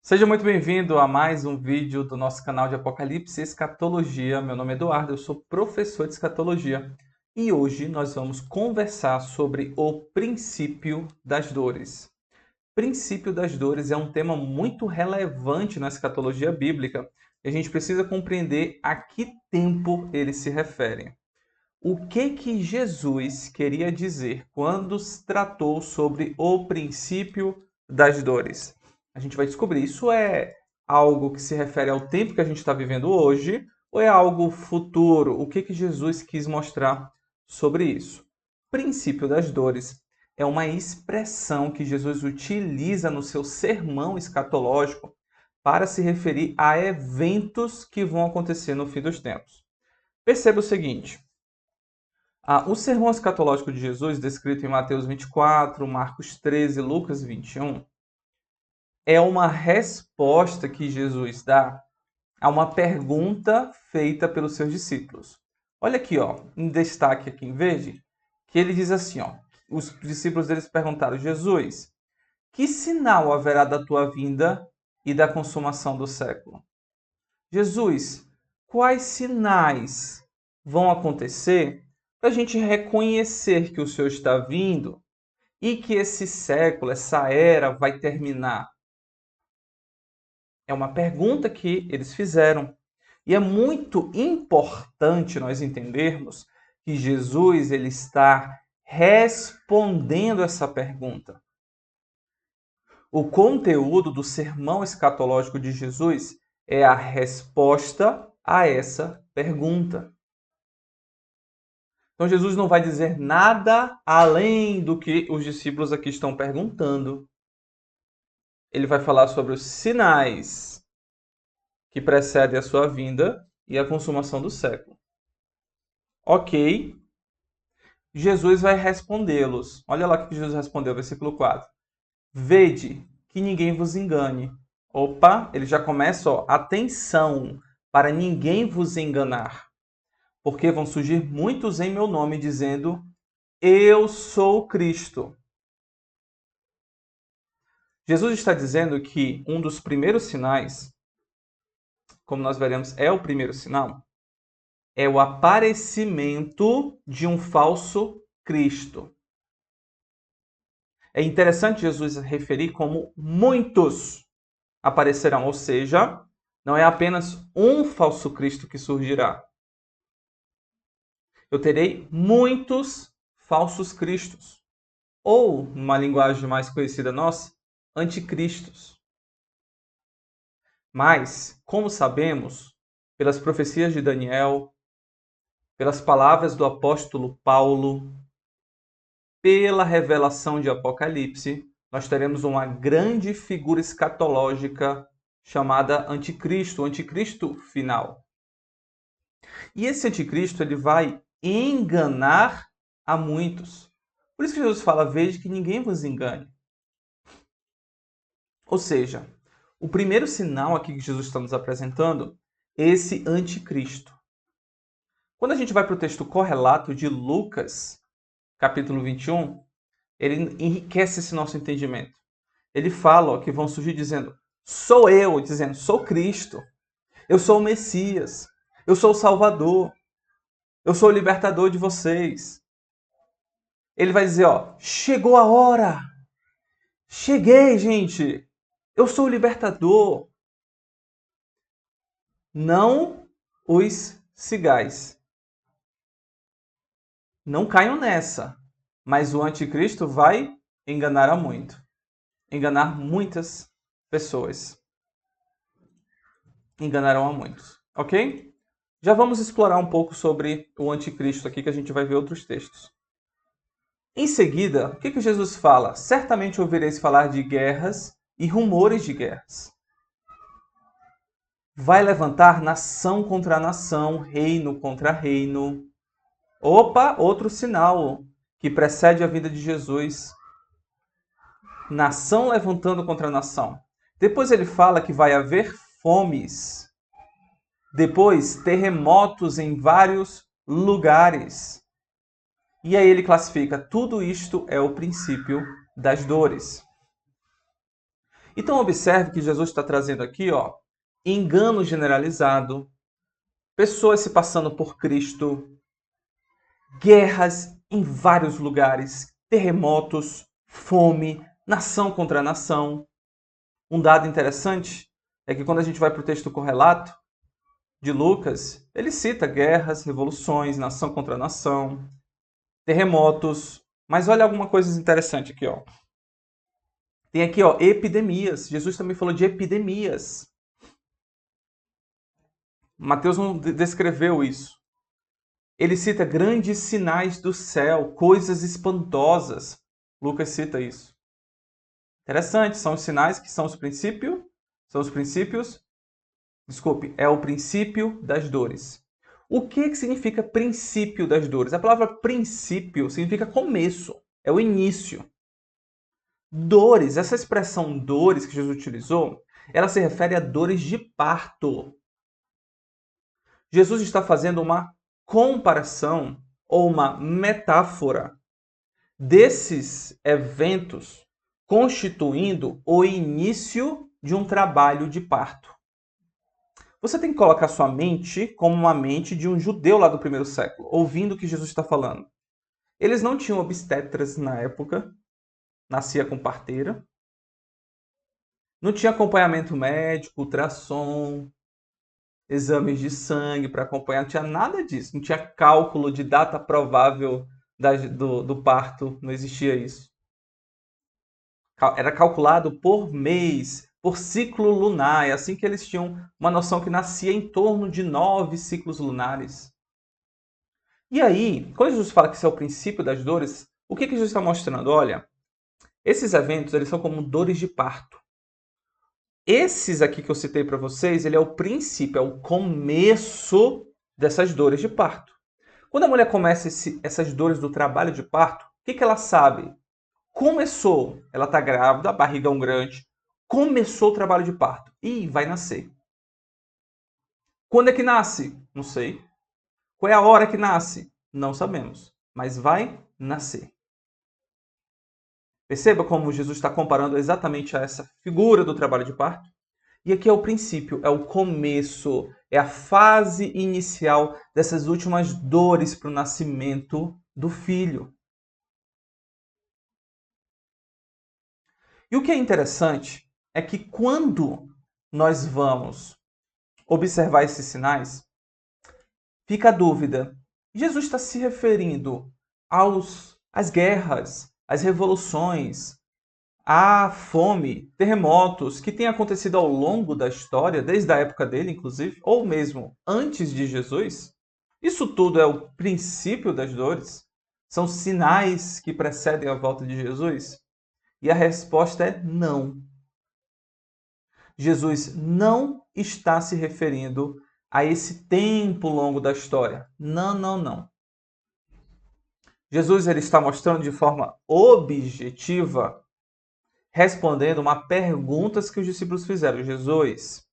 Seja muito bem-vindo a mais um vídeo do nosso canal de Apocalipse e Escatologia. Meu nome é Eduardo, eu sou professor de Escatologia e hoje nós vamos conversar sobre o princípio das dores. Princípio das dores é um tema muito relevante na escatologia bíblica e a gente precisa compreender a que tempo ele se refere. O que Jesus queria dizer quando tratou sobre o princípio das dores? A gente vai descobrir. Isso é algo que se refere ao tempo que a gente está vivendo hoje ou é algo futuro? O que Jesus quis mostrar sobre isso? Princípio das dores é uma expressão que Jesus utiliza no seu sermão escatológico para se referir a eventos que vão acontecer no fim dos tempos. Perceba o seguinte: o sermão escatológico de Jesus, descrito em Mateus 24, Marcos 13, Lucas 21, é uma resposta que Jesus dá a uma pergunta feita pelos seus discípulos. Olha aqui, ó, em destaque aqui em verde, que ele diz assim, ó, os discípulos deles perguntaram: Jesus, que sinal haverá da tua vinda e da consumação do século? Jesus, quais sinais vão acontecer para a gente reconhecer que o Senhor está vindo e que esse século, essa era vai terminar? É uma pergunta que eles fizeram. E é muito importante nós entendermos que Jesus ele está respondendo essa pergunta. O conteúdo do sermão escatológico de Jesus é a resposta a essa pergunta. Então Jesus não vai dizer nada além do que os discípulos aqui estão perguntando. Ele vai falar sobre os sinais que precedem a sua vinda e a consumação do século. Ok, Jesus vai respondê-los. Olha lá o que Jesus respondeu, versículo 4. Vede que ninguém vos engane. Opa, ele já começa, ó, atenção, para ninguém vos enganar. Porque vão surgir muitos em meu nome dizendo: Eu sou Cristo. Jesus está dizendo que um dos primeiros sinais, como nós veremos, é o primeiro sinal, é o aparecimento de um falso Cristo. É interessante Jesus referir como muitos aparecerão, ou seja, não é apenas um falso Cristo que surgirá. Eu terei muitos falsos cristos, ou, numa linguagem mais conhecida nossa, anticristos. Mas, como sabemos, pelas profecias de Daniel, pelas palavras do apóstolo Paulo, pela revelação de Apocalipse, nós teremos uma grande figura escatológica chamada Anticristo, o Anticristo final. E esse Anticristo ele vai enganar a muitos. Por isso que Jesus fala: veja que ninguém vos engane. Ou seja, o primeiro sinal aqui que Jesus está nos apresentando é esse Anticristo. Quando a gente vai para o texto correlato de Lucas, capítulo 21, ele enriquece esse nosso entendimento. Ele fala que vão surgir dizendo: sou eu, dizendo, sou Cristo, eu sou o Messias, eu sou o Salvador, eu sou o libertador de vocês. Ele vai dizer, ó, chegou a hora, cheguei, gente, eu sou o libertador. Não os cigais. Não caiam nessa, mas o anticristo vai enganar a muito. Enganar muitas pessoas. Enganarão a muitos, ok? Já vamos explorar um pouco sobre o anticristo aqui, que a gente vai ver outros textos. Em seguida, o que Jesus fala? Certamente ouvireis falar de guerras e rumores de guerras. Vai levantar nação contra nação, reino contra reino. Opa, outro sinal que precede a vida de Jesus. Nação levantando contra nação. Depois ele fala que vai haver fomes. Depois, terremotos em vários lugares. E aí ele classifica: tudo isto é o princípio das dores. Então observe que Jesus está trazendo aqui, ó, engano generalizado, pessoas se passando por Cristo, guerras em vários lugares, terremotos, fome, nação contra nação. Um dado interessante é que quando a gente vai para o texto correlato de Lucas, ele cita guerras, revoluções, nação contra nação, terremotos. Mas olha alguma coisa interessante aqui, ó. Tem aqui, ó, epidemias. Jesus também falou de epidemias. Mateus não descreveu isso. Ele cita grandes sinais do céu, coisas espantosas. Lucas cita isso. Interessante, são os sinais que são os princípios. São os princípios. Desculpe, é o princípio das dores. O que significa princípio das dores? A palavra princípio significa começo, é o início. Dores, essa expressão dores que Jesus utilizou, ela se refere a dores de parto. Jesus está fazendo uma comparação ou uma metáfora desses eventos constituindo o início de um trabalho de parto. Você tem que colocar sua mente como uma mente de um judeu lá do primeiro século, ouvindo o que Jesus está falando. Eles não tinham obstetras na época, nascia com parteira. Não tinha acompanhamento médico, ultrassom, exames de sangue para acompanhar, não tinha nada disso. Não tinha cálculo de data provável do parto, não existia isso. Era calculado por mês, por ciclo lunar. É assim que eles tinham uma noção que nascia em torno de 9 ciclos lunares. E aí, quando Jesus fala que isso é o princípio das dores, o que Jesus está mostrando? Olha, esses eventos eles são como dores de parto. Esses aqui que eu citei para vocês, ele é o princípio, é o começo dessas dores de parto. Quando a mulher começa essas dores do trabalho de parto, o que ela sabe? Começou, ela está grávida, barrigão grande, começou o trabalho de parto e vai nascer. Quando é que nasce? Não sei. Qual é a hora que nasce? Não sabemos, mas vai nascer. Perceba como Jesus está comparando exatamente a essa figura do trabalho de parto. E aqui é o princípio, é o começo, é a fase inicial dessas últimas dores para o nascimento do filho. E o que é interessante é que quando nós vamos observar esses sinais, fica a dúvida: Jesus está se referindo às guerras, às revoluções, à fome, terremotos que têm acontecido ao longo da história, desde a época dele, inclusive, ou mesmo antes de Jesus? Isso tudo é o princípio das dores? São sinais que precedem a volta de Jesus? E a resposta é não. Jesus não está se referindo a esse tempo longo da história. Não, não, não. Jesus ele está mostrando de forma objetiva, respondendo uma pergunta que os discípulos fizeram. Jesus,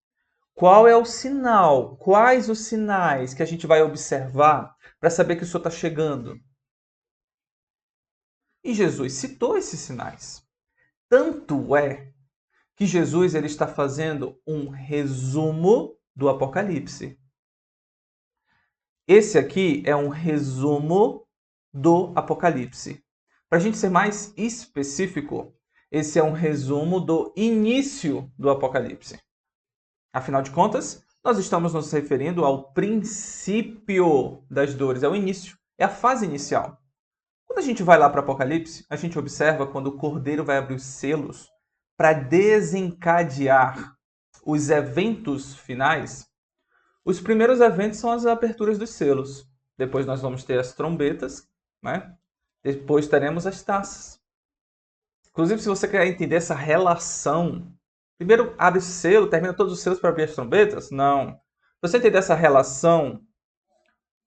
qual é o sinal? Quais os sinais que a gente vai observar para saber que o Senhor está chegando? E Jesus citou esses sinais. Tanto é que Jesus ele está fazendo um resumo do Apocalipse. Esse aqui é um resumo do Apocalipse. Para a gente ser mais específico, esse é um resumo do início do Apocalipse. Afinal de contas, nós estamos nos referindo ao princípio das dores, é o início, é a fase inicial. Quando a gente vai lá para o Apocalipse, a gente observa quando o Cordeiro vai abrir os selos para desencadear os eventos finais. Os primeiros eventos são as aberturas dos selos. Depois nós vamos ter as trombetas, né? Depois teremos as taças. Inclusive, se você quer entender essa relação, primeiro abre o selo, termina todos os selos para abrir as trombetas? Não. Se você entender essa relação,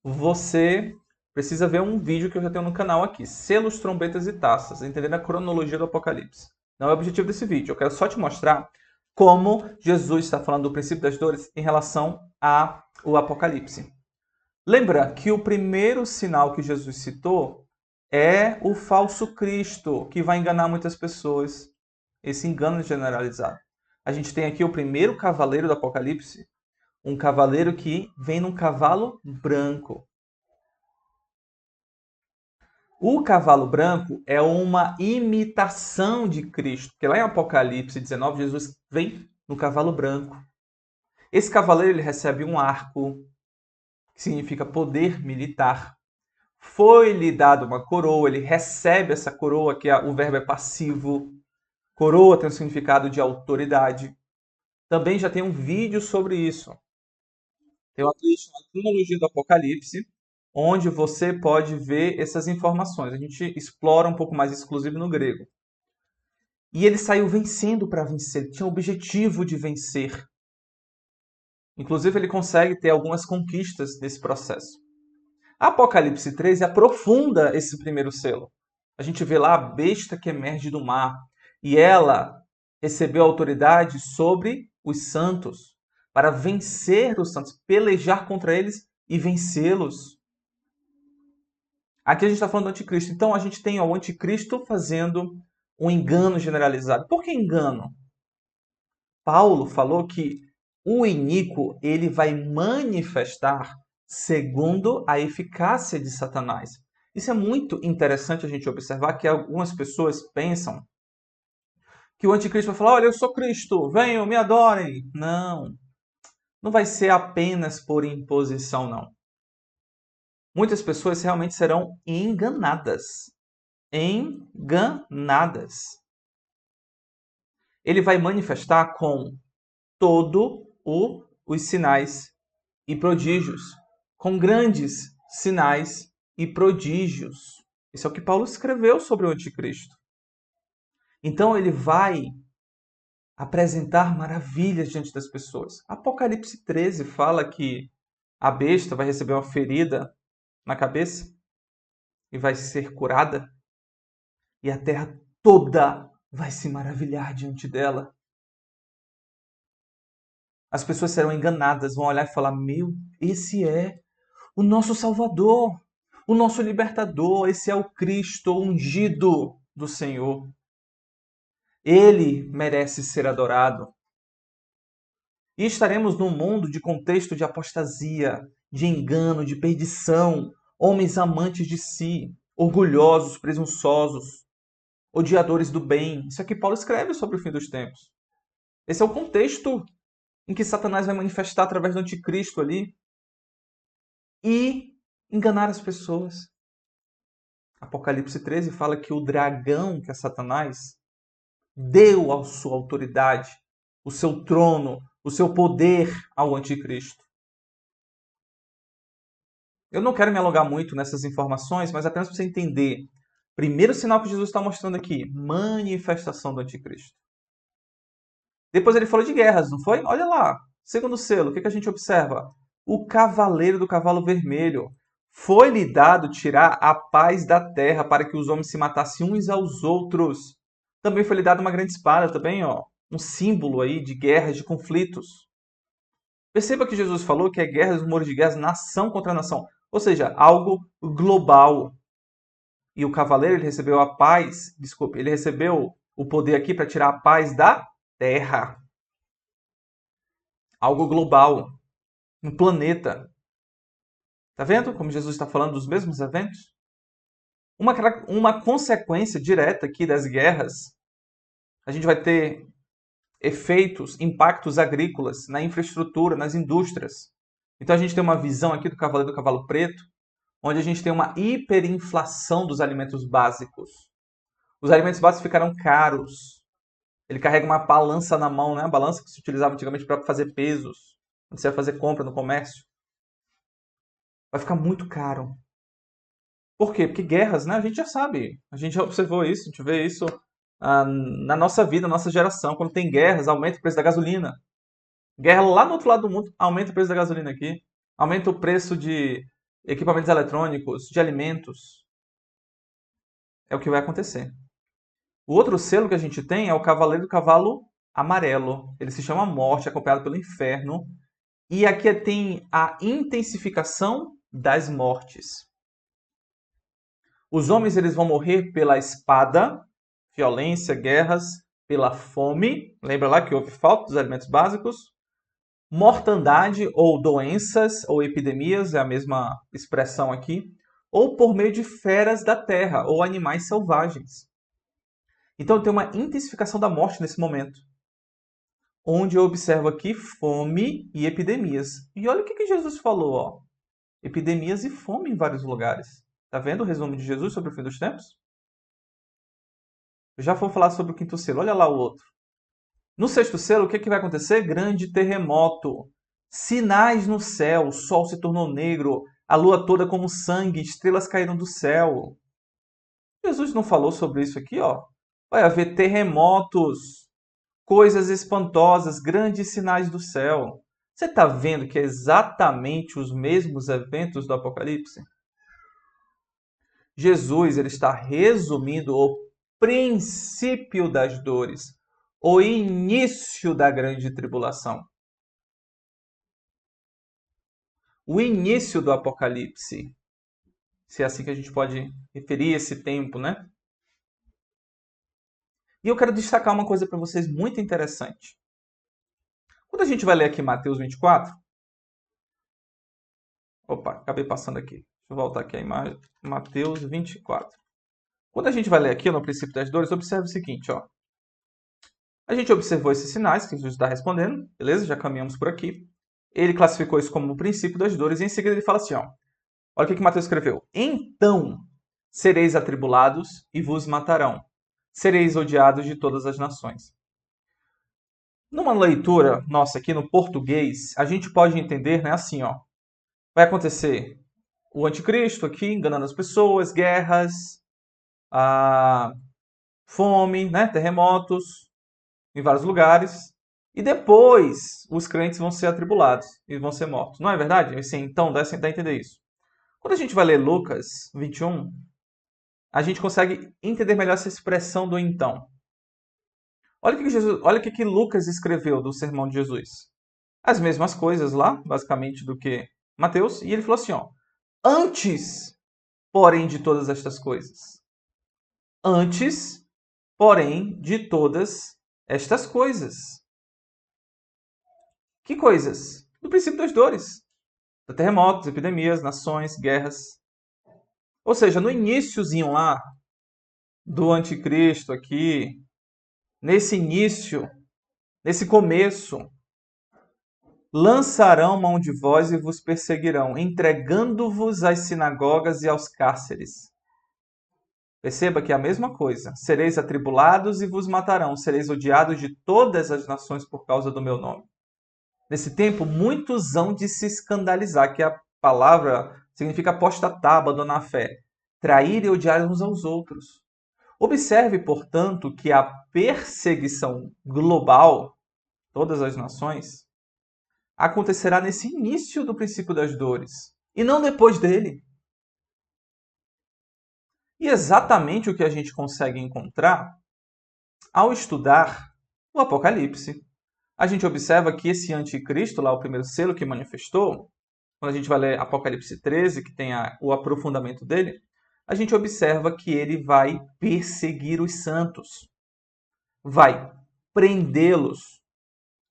você precisa ver um vídeo que eu já tenho no canal aqui. Selos, trombetas e taças. Entendendo a cronologia do Apocalipse. Não é o objetivo desse vídeo. Eu quero só te mostrar como Jesus está falando do princípio das dores em relação ao Apocalipse. Lembra que o primeiro sinal que Jesus citou é o falso Cristo, que vai enganar muitas pessoas. esse engano generalizado. A gente tem aqui o primeiro cavaleiro do Apocalipse, um cavaleiro que vem num cavalo branco. O cavalo branco é uma imitação de Cristo, porque lá em Apocalipse 19, Jesus vem no cavalo branco. Esse cavaleiro ele recebe um arco, que significa poder militar. Foi-lhe dado uma coroa, ele recebe essa coroa, que o verbo é passivo. Coroa tem um significado de autoridade. Também já tem um vídeo sobre isso. Tem uma playlist chamada Cronologia do Apocalipse, onde você pode ver essas informações. A gente explora um pouco mais exclusivo no grego. E ele saiu vencendo para vencer, ele tinha o objetivo de vencer. Inclusive, ele consegue ter algumas conquistas nesse processo. Apocalipse 13 aprofunda esse primeiro selo. A gente vê lá a besta que emerge do mar. E ela recebeu autoridade sobre os santos, para vencer os santos, pelejar contra eles e vencê-los. Aqui a gente está falando do anticristo. Então a gente tem o anticristo fazendo um engano generalizado. Por que engano? Paulo falou que o iníquo ele vai manifestar segundo a eficácia de Satanás. Isso é muito interessante a gente observar que algumas pessoas pensam que o anticristo vai falar: olha, eu sou Cristo, venham, me adorem. Não, não vai ser apenas por imposição, não. Muitas pessoas realmente serão enganadas. Enganadas. Ele vai manifestar com os sinais e prodígios, com grandes sinais e prodígios. Isso é o que Paulo escreveu sobre o anticristo. Então ele vai apresentar maravilhas diante das pessoas. Apocalipse 13 fala que a besta vai receber uma ferida na cabeça e vai ser curada, e a terra toda vai se maravilhar diante dela. As pessoas serão enganadas, vão olhar e falar: meu, esse é o nosso Salvador, o nosso libertador, esse é o Cristo ungido do Senhor. Ele merece ser adorado. E estaremos num mundo de contexto de apostasia, de engano, de perdição, homens amantes de si, orgulhosos, presunçosos, odiadores do bem. Isso é que Paulo escreve sobre o fim dos tempos. Esse é o contexto em que Satanás vai manifestar através do anticristo ali e enganar as pessoas. Apocalipse 13 fala que o dragão, que é Satanás, deu a sua autoridade, o seu trono, o seu poder ao anticristo. Eu não quero me alongar muito nessas informações, mas apenas para você entender. Primeiro sinal que Jesus está mostrando aqui, manifestação do anticristo. Depois ele falou de guerras, não foi? Olha lá, segundo selo, o que a gente observa? O cavaleiro do cavalo vermelho. Foi-lhe dado tirar a paz da terra para que os homens se matassem uns aos outros. Também foi-lhe dado uma grande espada, também, ó, um símbolo aí de guerras, de conflitos. Perceba que Jesus falou que é guerras, rumores de guerras, nação contra nação. Ou seja, algo global. E o cavaleiro ele recebeu a paz, desculpe, ele recebeu o poder aqui para tirar a paz da terra. Algo global. Um planeta. Tá vendo como Jesus está falando dos mesmos eventos? Uma consequência direta aqui das guerras, a gente vai ter efeitos, impactos agrícolas na infraestrutura, nas indústrias. Então a gente tem uma visão aqui do cavaleiro do cavalo preto, onde a gente tem uma hiperinflação dos alimentos básicos. Os alimentos básicos ficaram caros. Ele carrega uma balança na mão, né? A balança que se utilizava antigamente para fazer pesos, quando você ia fazer compra no comércio. Vai ficar muito caro. Por quê? Porque guerras, né? A gente já sabe. A gente já observou isso, a gente vê isso na nossa vida, na nossa geração. Quando tem guerras, aumenta o preço da gasolina. Guerra lá no outro lado do mundo, aumenta o preço da gasolina aqui. Aumenta o preço de equipamentos eletrônicos, de alimentos. É o que vai acontecer. O outro selo que a gente tem é o cavaleiro do cavalo amarelo. Ele se chama Morte, acompanhado pelo inferno. E aqui tem a intensificação das mortes. Os homens eles vão morrer pela espada, violência, guerras, pela fome, lembra lá que houve falta dos alimentos básicos, mortandade ou doenças ou epidemias, é a mesma expressão aqui, ou por meio de feras da terra ou animais selvagens. Então tem uma intensificação da morte nesse momento, onde eu observo aqui fome e epidemias. E olha o que Jesus falou, ó. Epidemias e fome em vários lugares. Tá vendo o resumo de Jesus sobre o fim dos tempos? Eu já vou falar sobre o quinto selo, olha lá o outro. No sexto selo, o que vai acontecer? Grande terremoto. Sinais no céu, o sol se tornou negro, a lua toda como sangue, estrelas caíram do céu. Jesus não falou sobre isso aqui, ó. Vai haver terremotos, coisas espantosas, grandes sinais do céu. Você está vendo que é exatamente os mesmos eventos do Apocalipse? Jesus ele está resumindo o princípio das dores, o início da grande tribulação. O início do Apocalipse, se é assim que a gente pode referir esse tempo, né? E eu quero destacar uma coisa para vocês muito interessante. Quando a gente vai ler aqui Mateus 24, opa, acabei passando aqui. Deixa eu voltar aqui a imagem. Mateus 24. Quando a gente vai ler aqui no princípio das dores, observe o seguinte, ó. A gente observou esses sinais que Jesus está respondendo, beleza? Já caminhamos por aqui. Ele classificou isso como o princípio das dores e em seguida ele fala assim, ó. Olha o que Mateus escreveu. Então sereis atribulados e vos matarão. Sereis odiados de todas as nações. Numa leitura nossa aqui no português, a gente pode entender, né, assim, ó. Vai acontecer o anticristo aqui, enganando as pessoas, guerras, fome, né, terremotos em vários lugares. E depois os crentes vão ser atribulados e vão ser mortos. Não é verdade? Assim, então, dá a entender isso. Quando a gente vai ler Lucas 21, a gente consegue entender melhor essa expressão do então. Olha o que Lucas escreveu do sermão de Jesus. As mesmas coisas lá, basicamente, do que Mateus. E ele falou assim, ó. Antes, porém, de todas estas coisas. Antes, porém, de todas estas coisas. Que coisas? Do princípio das dores. Terremotos, epidemias, nações, guerras. Ou seja, no iníciozinho lá do anticristo aqui, nesse início, nesse começo, lançarão mão de vós e vos perseguirão, entregando-vos às sinagogas e aos cárceres. Perceba que é a mesma coisa. Sereis atribulados e vos matarão. Sereis odiados de todas as nações por causa do meu nome. Nesse tempo, muitos hão de se escandalizar, que a palavra significa apostatar, abandonar a fé. Trair e odiar uns aos outros. Observe, portanto, que a perseguição global, todas as nações, acontecerá nesse início do princípio das dores, e não depois dele. E exatamente o que a gente consegue encontrar ao estudar o Apocalipse. A gente observa que esse anticristo, lá o primeiro selo que manifestou, quando a gente vai ler Apocalipse 13, que tem o aprofundamento dele, a gente observa que ele vai perseguir os santos, vai prendê-los.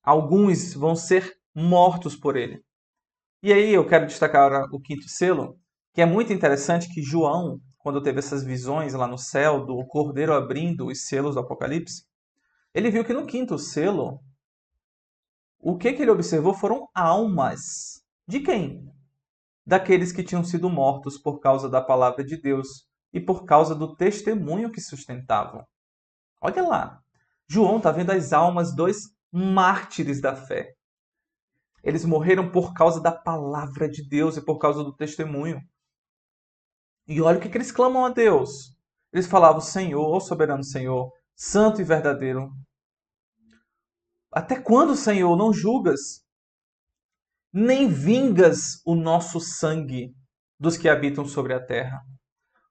Alguns vão ser mortos por ele. E aí eu quero destacar o quinto selo, que é muito interessante que João, quando teve essas visões lá no céu do Cordeiro abrindo os selos do Apocalipse, ele viu que no quinto selo, o que ele observou foram almas. De quem? Daqueles que tinham sido mortos por causa da palavra de Deus e por causa do testemunho que sustentavam. Olha lá, João está vendo as almas dos mártires da fé. Eles morreram por causa da palavra de Deus e por causa do testemunho. E olha o que eles clamam a Deus. Eles falavam, Senhor, ó soberano Senhor, santo e verdadeiro. Até quando, Senhor, não julgas? Nem vingas o nosso sangue dos que habitam sobre a terra.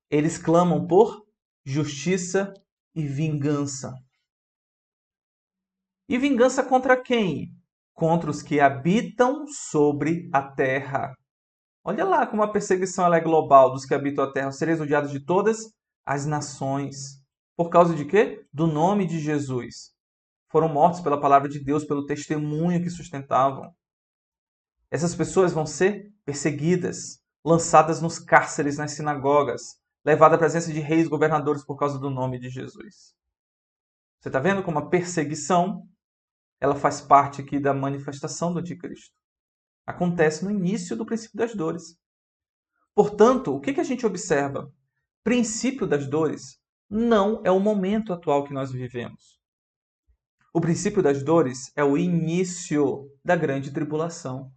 Eles clamam por justiça e vingança. E vingança contra quem? Contra os que habitam sobre a terra. Olha lá como a perseguição ela é global dos que habitam a terra. Sereis odiados de todas as nações. Por causa de quê? Do nome de Jesus. foram mortos pela palavra de Deus, pelo testemunho que sustentavam. Essas pessoas vão ser perseguidas, lançadas nos cárceres, nas sinagogas, levadas à presença de reis, governadores por causa do nome de Jesus. Você está vendo como a perseguição ela faz parte aqui da manifestação do anticristo. Acontece no início do princípio das dores. Portanto, o que a gente observa? Princípio das dores não é o momento atual que nós vivemos. O princípio das dores é o início da grande tribulação.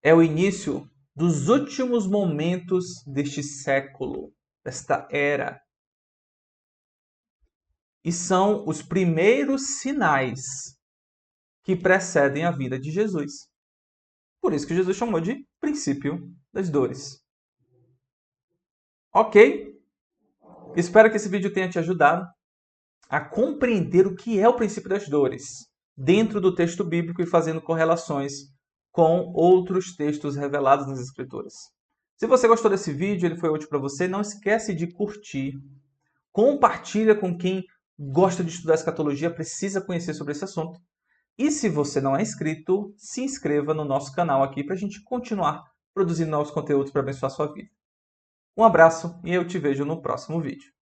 É o início dos últimos momentos deste século, desta era. E são os primeiros sinais que precedem a vinda de Jesus. Por isso que Jesus chamou de princípio das dores. Ok? Espero que esse vídeo tenha te ajudado a compreender o que é o princípio das dores dentro do texto bíblico e fazendo correlações com outros textos revelados nas Escrituras. Se você gostou desse vídeo, ele foi útil para você, não esquece de curtir, compartilha com quem gosta de estudar escatologia, precisa conhecer sobre esse assunto. E se você não é inscrito, se inscreva no nosso canal aqui para a gente continuar produzindo novos conteúdos para abençoar a sua vida. Um abraço e eu te vejo no próximo vídeo.